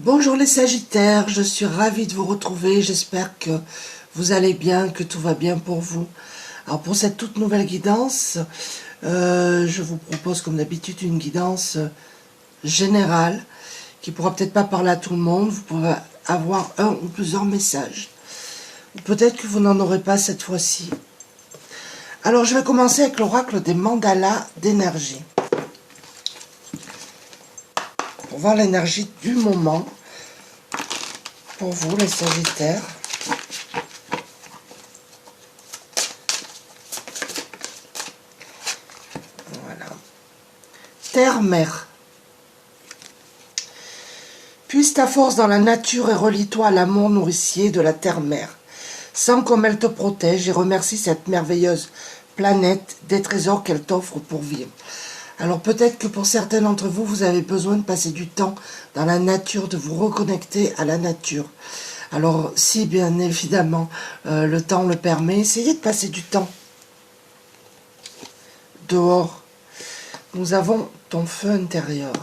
Bonjour les Sagittaires, je suis ravie de vous retrouver, j'espère que vous allez bien, que tout va bien pour vous. Alors pour cette toute nouvelle guidance, je vous propose comme d'habitude une guidance générale qui pourra peut-être pas parler à tout le monde, vous pourrez avoir un ou plusieurs messages. Peut-être que vous n'en aurez pas cette fois-ci. Alors je vais commencer avec l'oracle des mandalas d'énergie. Pour voir l'énergie du moment pour vous les Sagittaires. Voilà. Terre-mère. Puise ta force dans la nature et relie-toi à l'amour nourricier de la terre-mère. Sens comme elle te protège et remercie cette merveilleuse planète des trésors qu'elle t'offre pour vivre. Alors peut-être que pour certains d'entre vous, vous avez besoin de passer du temps dans la nature, de vous reconnecter à la nature. Alors si bien évidemment le temps le permet, essayez de passer du temps dehors. Nous avons ton feu intérieur.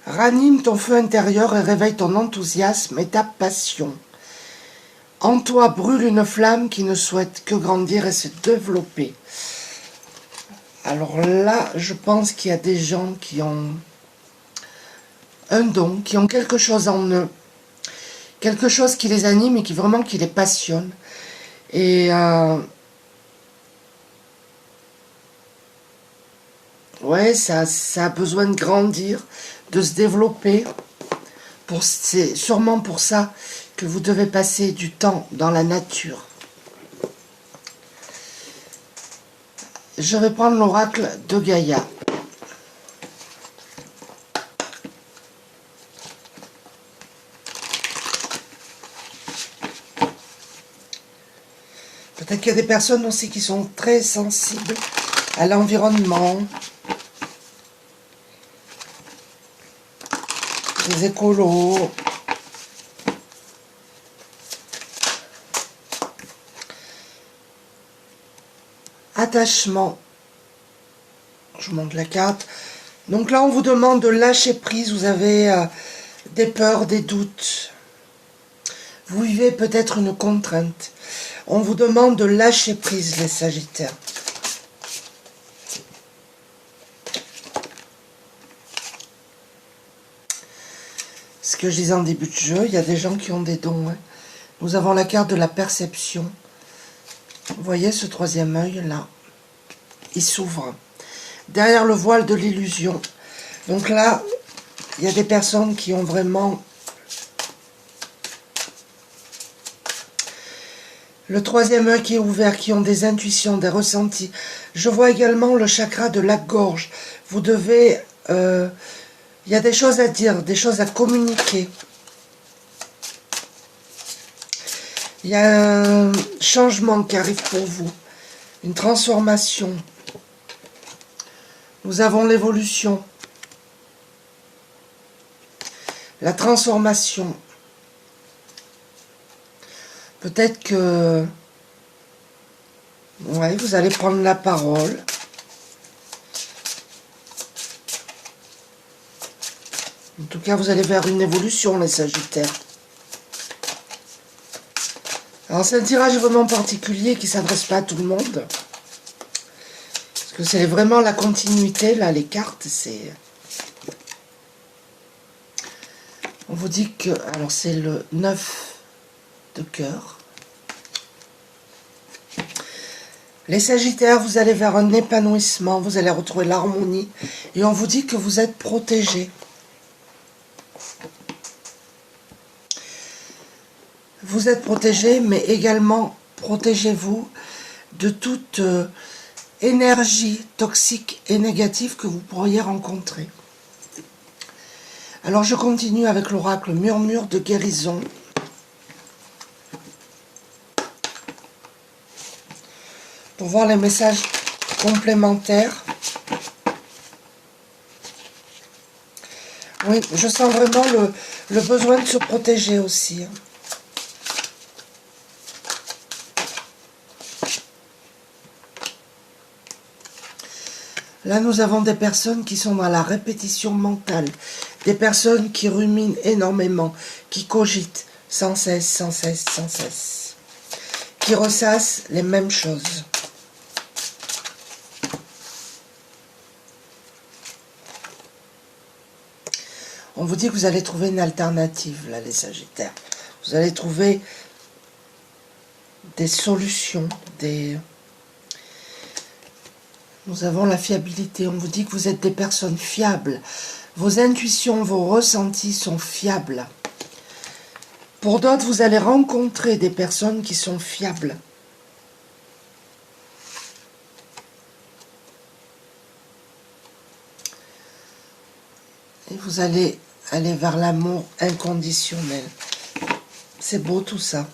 Ranime ton feu intérieur et réveille ton enthousiasme et ta passion. En toi brûle une flamme qui ne souhaite que grandir et se développer. Alors là, je pense qu'il y a des gens qui ont un don, qui ont quelque chose en eux, quelque chose qui les anime et qui les passionne. Et ouais, ça a besoin de grandir, de se développer. C'est sûrement pour ça que vous devez passer du temps dans la nature. Je vais prendre l'oracle de Gaïa. Peut-être qu'il y a des personnes aussi qui sont très sensibles à l'environnement, des écolos. Attachement. Je vous montre la carte. Donc là, on vous demande de lâcher prise. Vous avez des peurs, des doutes. Vous vivez peut-être une contrainte. On vous demande de lâcher prise, les Sagittaires. Ce que je disais en début de jeu, il y a des gens qui ont des dons. Hein. Nous avons la carte de la perception. Vous voyez ce troisième œil là, il s'ouvre derrière le voile de l'illusion. Donc là, il y a des personnes qui ont vraiment le troisième œil qui est ouvert, qui ont des intuitions, des ressentis. Je vois également le chakra de la gorge. Vous devez, il y a des choses à dire, des choses à communiquer. Il y a un changement qui arrive pour vous, une transformation. Nous avons l'évolution, la transformation. Peut-être que ouais, vous allez prendre la parole. En tout cas, vous allez vers une évolution, les Sagittaires. Alors c'est un tirage vraiment particulier qui ne s'adresse pas à tout le monde. Parce que c'est vraiment la continuité, là, les cartes, c'est... On vous dit que... Alors c'est le 9 de cœur. Les Sagittaires, vous allez vers un épanouissement, vous allez retrouver l'harmonie. Et on vous dit que vous êtes protégés. Vous êtes protégés, mais également protégez-vous de toute énergie toxique et négative que vous pourriez rencontrer. Alors je continue avec l'oracle murmure de guérison. Pour voir les messages complémentaires. Oui, je sens vraiment le besoin de se protéger aussi. Là, nous avons des personnes qui sont dans la répétition mentale. Des personnes qui ruminent énormément, qui cogitent sans cesse, sans cesse, sans cesse. Qui ressassent les mêmes choses. On vous dit que vous allez trouver une alternative, là, les Sagittaires. Vous allez trouver des solutions, Nous avons la fiabilité. On vous dit que vous êtes des personnes fiables. Vos intuitions, vos ressentis sont fiables. Pour d'autres, vous allez rencontrer des personnes qui sont fiables. Et vous allez aller vers l'amour inconditionnel. C'est beau tout ça.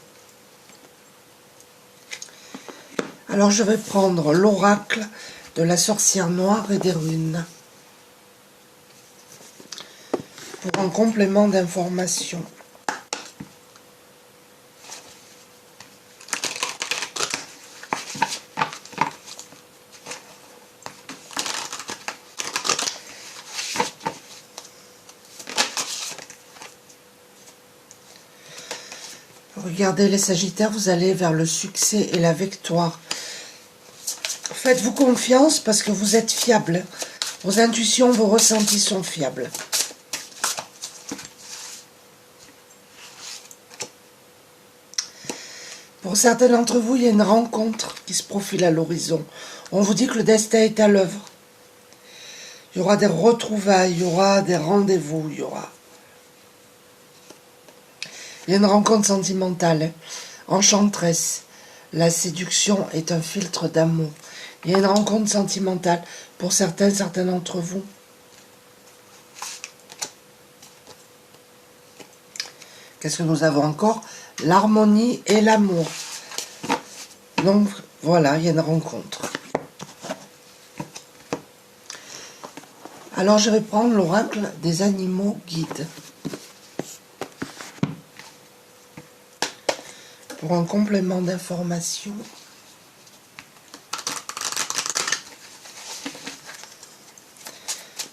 Alors je vais prendre l'oracle de la sorcière noire et des runes. Pour un complément d'information. Regardez les Sagittaires, vous allez vers le succès et la victoire. Faites-vous confiance parce que vous êtes fiable. Vos intuitions, vos ressentis sont fiables. Pour certains d'entre vous, il y a une rencontre qui se profile à l'horizon. On vous dit que le destin est à l'œuvre. Il y aura des retrouvailles, il y aura des rendez-vous, il y a une rencontre sentimentale, hein. Enchanteresse. La séduction est un filtre d'amour. Il y a une rencontre sentimentale pour certains d'entre vous. Qu'est-ce que nous avons encore? L'harmonie et l'amour. Donc, voilà, il y a une rencontre. Alors, je vais prendre l'oracle des animaux guides. Pour un complément d'information.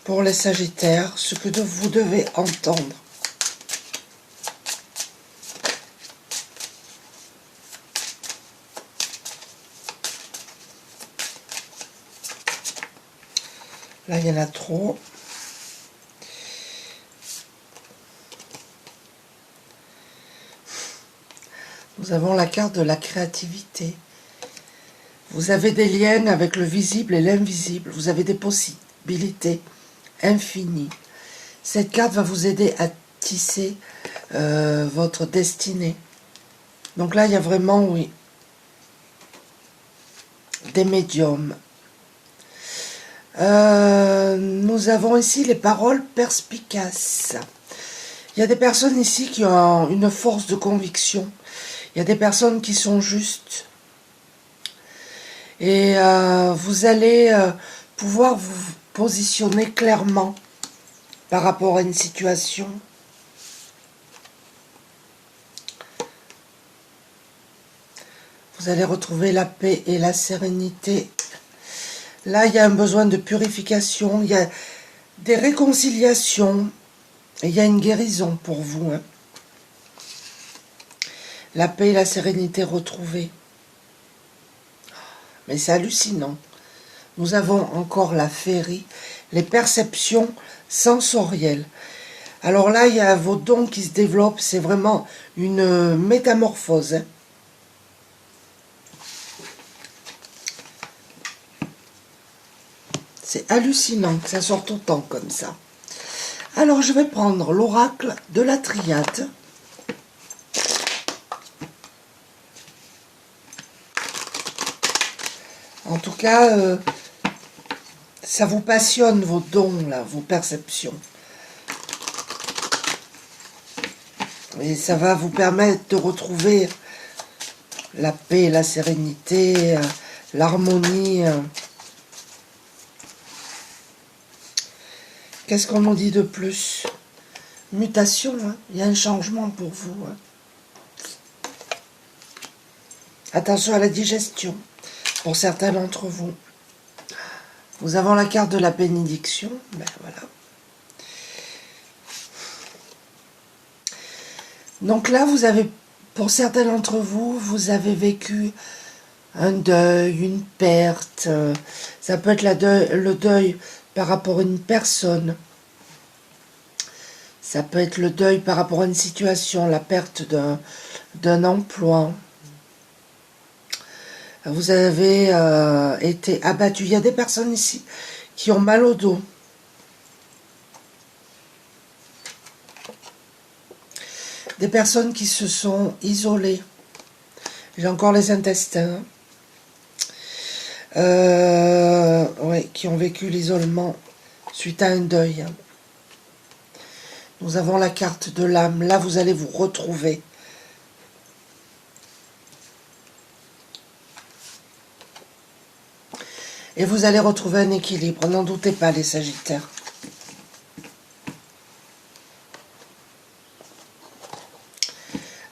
Pour les Sagittaires, ce que vous devez entendre. Là, il y en a trop. Nous avons la carte de la créativité. Vous avez des liens avec le visible et l'invisible. Vous avez des possibilités infinies. Cette carte va vous aider à tisser votre destinée. Donc là, il y a vraiment, oui, des médiums. Nous avons ici les paroles perspicaces. Il y a des personnes ici qui ont une force de conviction. Il y a des personnes qui sont justes. Et vous allez pouvoir vous positionner clairement par rapport à une situation. Vous allez retrouver la paix et la sérénité. Là, il y a un besoin de purification, il y a des réconciliations, et il y a une guérison pour vous. Hein. La paix et la sérénité retrouvées. Mais c'est hallucinant. Nous avons encore la féerie, les perceptions sensorielles. Alors là, il y a vos dons qui se développent, c'est vraiment une métamorphose. Hein. C'est hallucinant que ça sorte autant comme ça. Alors, je vais prendre l'oracle de la triade. En tout cas, ça vous passionne, vos dons, là, vos perceptions. Et ça va vous permettre de retrouver la paix, la sérénité, l'harmonie. Qu'est-ce qu'on nous dit de plus? Mutation, hein. Il y a un changement pour vous. Hein. Attention à la digestion, pour certains d'entre vous. Nous avons la carte de la bénédiction. Ben voilà. Donc là, vous avez, pour certains d'entre vous, vous avez vécu un deuil, une perte. Ça peut être le deuil par rapport à une personne. Ça peut être le deuil par rapport à une situation, la perte d'un emploi. Vous avez été abattu. Il y a des personnes ici qui ont mal au dos. Des personnes qui se sont isolées. J'ai encore les intestins. Ouais, qui ont vécu l'isolement suite à un deuil. Nous avons la carte de l'âme. Là, vous allez vous retrouver. Et vous allez retrouver un équilibre. N'en doutez pas, les Sagittaires.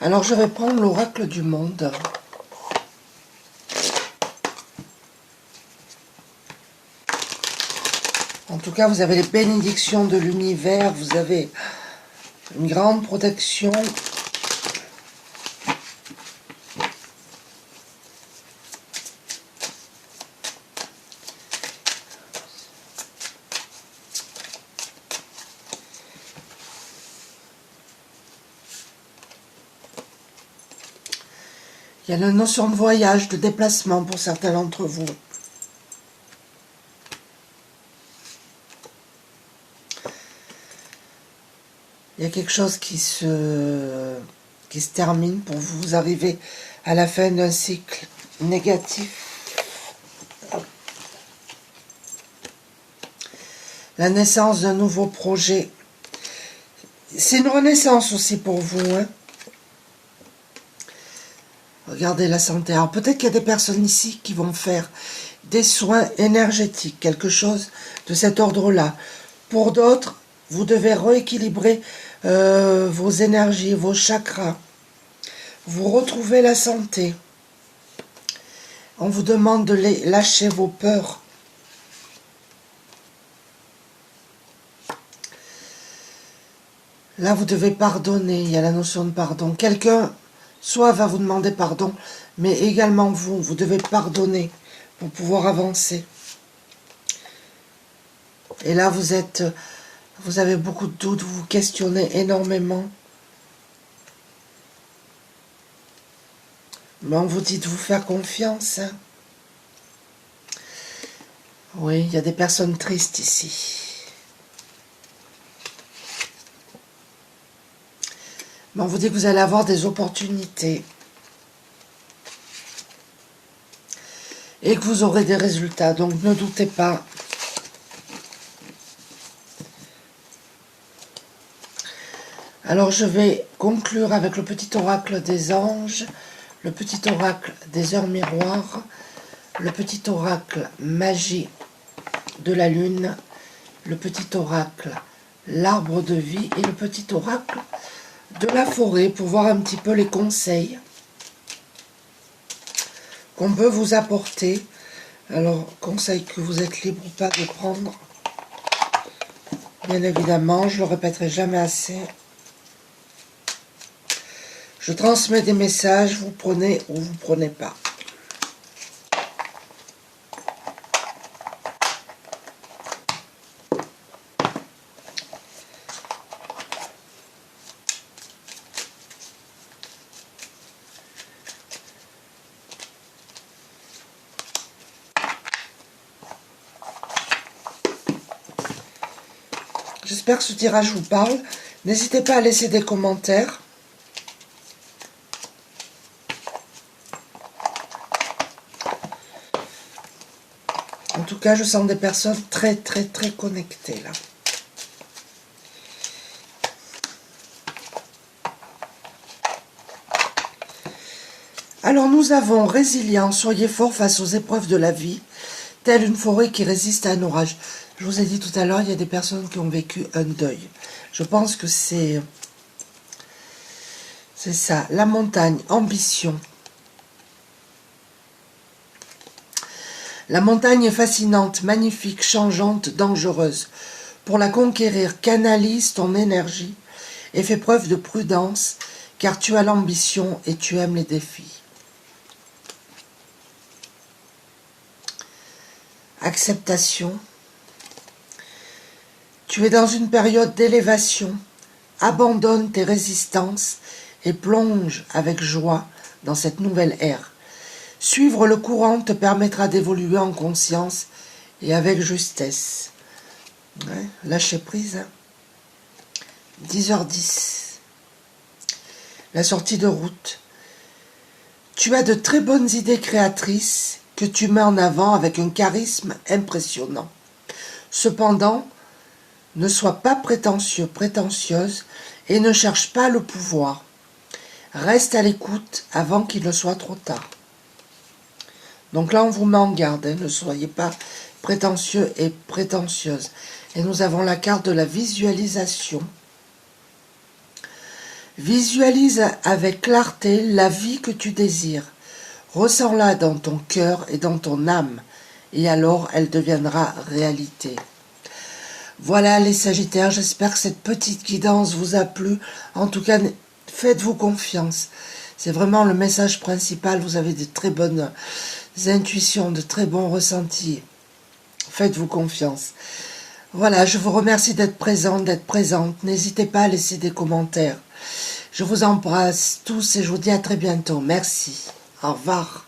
Alors, je vais prendre l'oracle du monde. En tout cas, vous avez les bénédictions de l'univers. Vous avez une grande protection. Il y a la notion de voyage, de déplacement pour certains d'entre vous. Il y a quelque chose qui se termine pour vous. Vous arrivez à la fin d'un cycle négatif. La naissance d'un nouveau projet. C'est une renaissance aussi pour vous, hein. Regardez la santé. Alors peut-être qu'il y a des personnes ici qui vont faire des soins énergétiques, quelque chose de cet ordre-là. Pour d'autres, vous devez rééquilibrer vos énergies, vos chakras. Vous retrouvez la santé. On vous demande de lâcher vos peurs. Là, vous devez pardonner. Il y a la notion de pardon. Quelqu'un soit va vous demander pardon, mais également vous devez pardonner pour pouvoir avancer. Et là, vous avez beaucoup de doutes, vous vous questionnez énormément. Mais on vous dit de vous faire confiance. Hein. Oui, il y a des personnes tristes ici. Mais on vous dit que vous allez avoir des opportunités. Et que vous aurez des résultats. Donc ne doutez pas. Alors je vais conclure avec le petit oracle des anges, le petit oracle des heures miroirs, le petit oracle magie de la lune, le petit oracle l'arbre de vie et le petit oracle de la forêt pour voir un petit peu les conseils qu'on peut vous apporter. Alors, conseils que vous êtes libre ou pas de prendre. Bien évidemment, je ne le répéterai jamais assez. Je transmets des messages, vous prenez ou vous prenez pas. J'espère que ce tirage vous parle. N'hésitez pas à laisser des commentaires. En tout cas, je sens des personnes très, très, très connectées là. Alors, nous avons résilience. Soyez forts face aux épreuves de la vie, telle une forêt qui résiste à un orage. Je vous ai dit tout à l'heure, il y a des personnes qui ont vécu un deuil. Je pense que c'est ça. La montagne, ambition. La montagne est fascinante, magnifique, changeante, dangereuse. Pour la conquérir, canalise ton énergie et fais preuve de prudence, car tu as l'ambition et tu aimes les défis. Acceptation. Tu es dans une période d'élévation. Abandonne tes résistances et plonge avec joie dans cette nouvelle ère. Suivre le courant te permettra d'évoluer en conscience et avec justesse. Ouais, lâcher prise. 10h10. La sortie de route. Tu as de très bonnes idées créatrices que tu mets en avant avec un charisme impressionnant. Cependant, ne sois pas prétentieux, prétentieuse et ne cherche pas le pouvoir. Reste à l'écoute avant qu'il ne soit trop tard. Donc là, on vous met en garde, hein, ne soyez pas prétentieux et prétentieuse. Et nous avons la carte de la visualisation. Visualise avec clarté la vie que tu désires. Ressens-la dans ton cœur et dans ton âme, et alors elle deviendra réalité. Voilà les Sagittaires, j'espère que cette petite guidance vous a plu. En tout cas, faites-vous confiance. C'est vraiment le message principal, vous avez de très bonnes intuitions, de très bons ressentis. Faites-vous confiance. Voilà, je vous remercie d'être présent, d'être présente. N'hésitez pas à laisser des commentaires. Je vous embrasse tous et je vous dis à très bientôt. Merci. Au revoir.